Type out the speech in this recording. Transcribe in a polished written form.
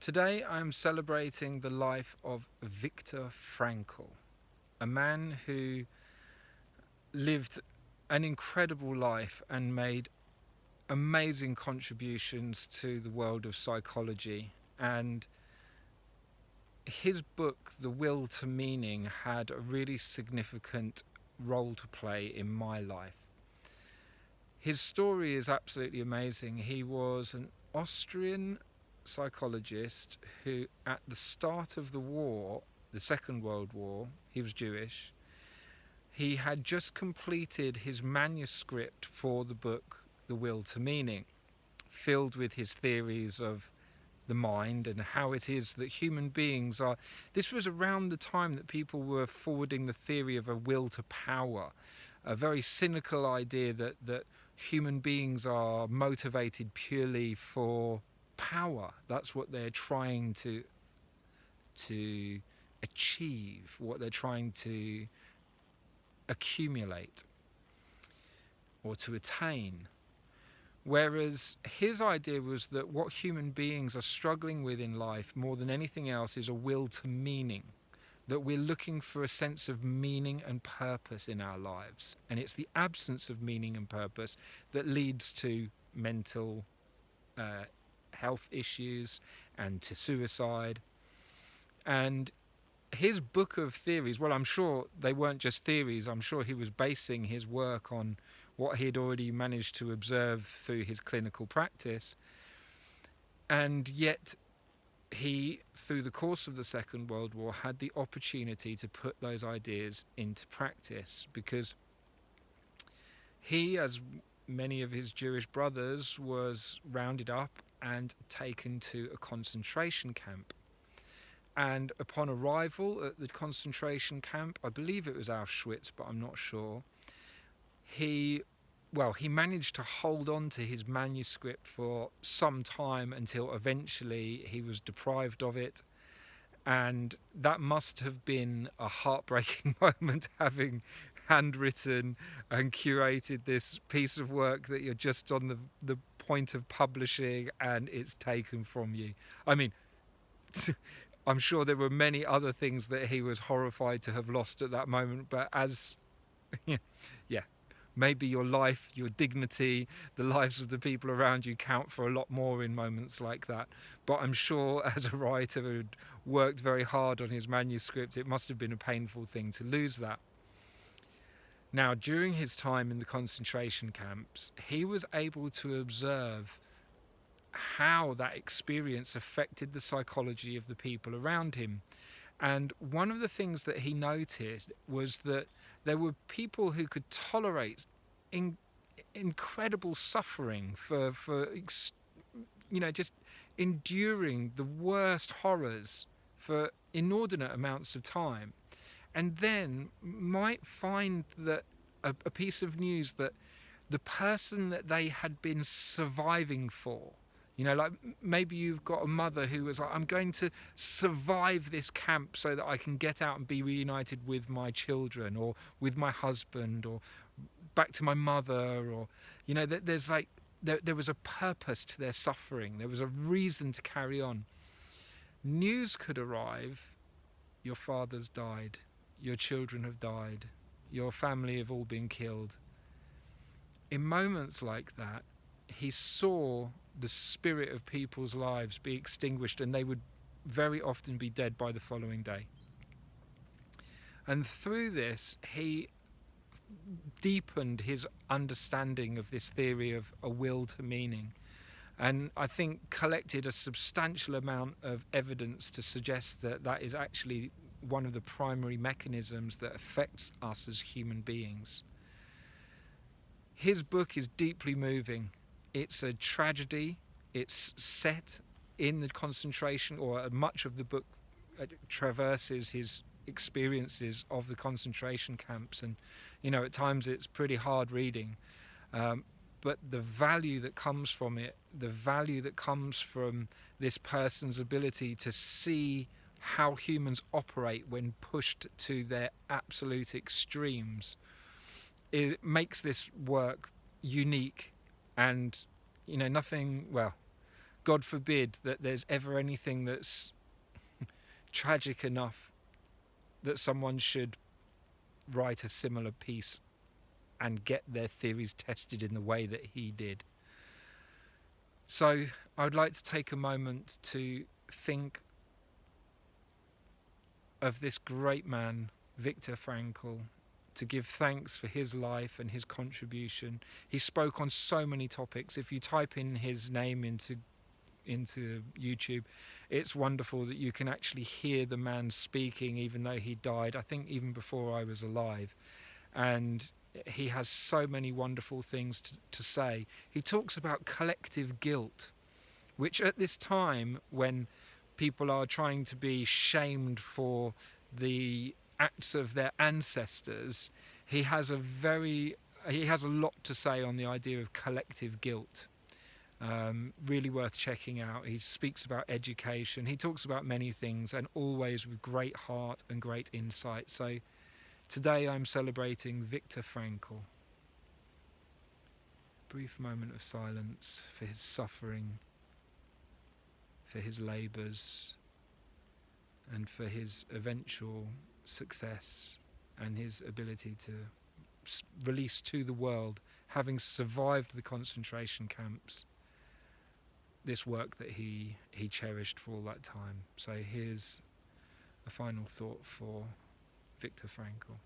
Today I am celebrating the life of Viktor Frankl, a man who lived an incredible life and made amazing contributions to the world of psychology. And his book, The Will to Meaning, had a really significant role to play in my life. His story is absolutely amazing. He was an Austrian psychologist who, at the start of the war, the Second World War, he was Jewish. He had just completed his manuscript for the book The Will to Meaning, filled with his theories of the mind and how it is that human beings are. This was around the time that people were forwarding the theory of a will to power, a very cynical idea that human beings are motivated purely for power. That's what they're trying to achieve, what they're trying to accumulate or to attain. Whereas his idea was that what human beings are struggling with in life more than anything else is a will to meaning, that we're looking for a sense of meaning and purpose in our lives. And it's the absence of meaning and purpose that leads to mental health issues and to suicide. And his book of theories, well, I'm sure they weren't just theories. I'm sure he was basing his work on what he had already managed to observe through his clinical practice. And yet he, through the course of the Second World War, had the opportunity to put those ideas into practice, because he, as many of his Jewish brothers, was rounded up and taken to a concentration camp. And upon arrival at the concentration camp, I believe it was Auschwitz, but I'm not sure, he managed to hold on to his manuscript for some time until eventually he was deprived of it. And that must have been a heartbreaking moment, having handwritten and curated this piece of work that you're just on the point of publishing and it's taken from you. I mean, I'm sure there were many other things that he was horrified to have lost at that moment, but maybe your life, your dignity, the lives of the people around you count for a lot more in moments like that. But I'm sure, as a writer who had worked very hard on his manuscript, it must have been a painful thing to lose that. Now, during his time in the concentration camps, he was able to observe how that experience affected the psychology of the people around him. And one of the things that he noticed was that there were people who could tolerate incredible suffering for just enduring the worst horrors for inordinate amounts of time, and then might find that a piece of news that the person that they had been surviving for, like maybe you've got a mother who was like, I'm going to survive this camp so that I can get out and be reunited with my children or with my husband or back to my mother, or there's like there was a purpose to their suffering. There was a reason to carry on. News could arrive: your father's died, your children have died, your family have all been killed. In moments like that, he saw the spirit of people's lives be extinguished, and they would very often be dead by the following day. And through this, he deepened his understanding of this theory of a will to meaning, and I think collected a substantial amount of evidence to suggest that that is actually one of the primary mechanisms that affects us as human beings. His book is deeply moving. It's a tragedy. It's set in the concentration, or much of the book traverses his experiences of the concentration camps, and at times it's pretty hard reading, but the value that comes from it, the value that comes from this person's ability to see how humans operate when pushed to their absolute extremes, it makes this work unique. And God forbid that there's ever anything that's tragic enough that someone should write a similar piece and get their theories tested in the way that he did. So I would like to take a moment to think of this great man, Viktor Frankl, to give thanks for his life and his contribution. He spoke on so many topics. If you type in his name into YouTube, it's wonderful that you can actually hear the man speaking, even though he died, I think, even before I was alive. And he has so many wonderful things to say. He talks about collective guilt, which at this time, when people are trying to be shamed for the acts of their ancestors, he has a lot to say on the idea of collective guilt. Really worth checking out. He speaks about education. He talks about many things, and always with great heart and great insight. So today I'm celebrating Viktor Frankl. Brief moment of silence for his suffering, for his labours, and for his eventual success and his ability to release to the world, having survived the concentration camps, this work that he cherished for all that time. So here's a final thought for Viktor Frankl.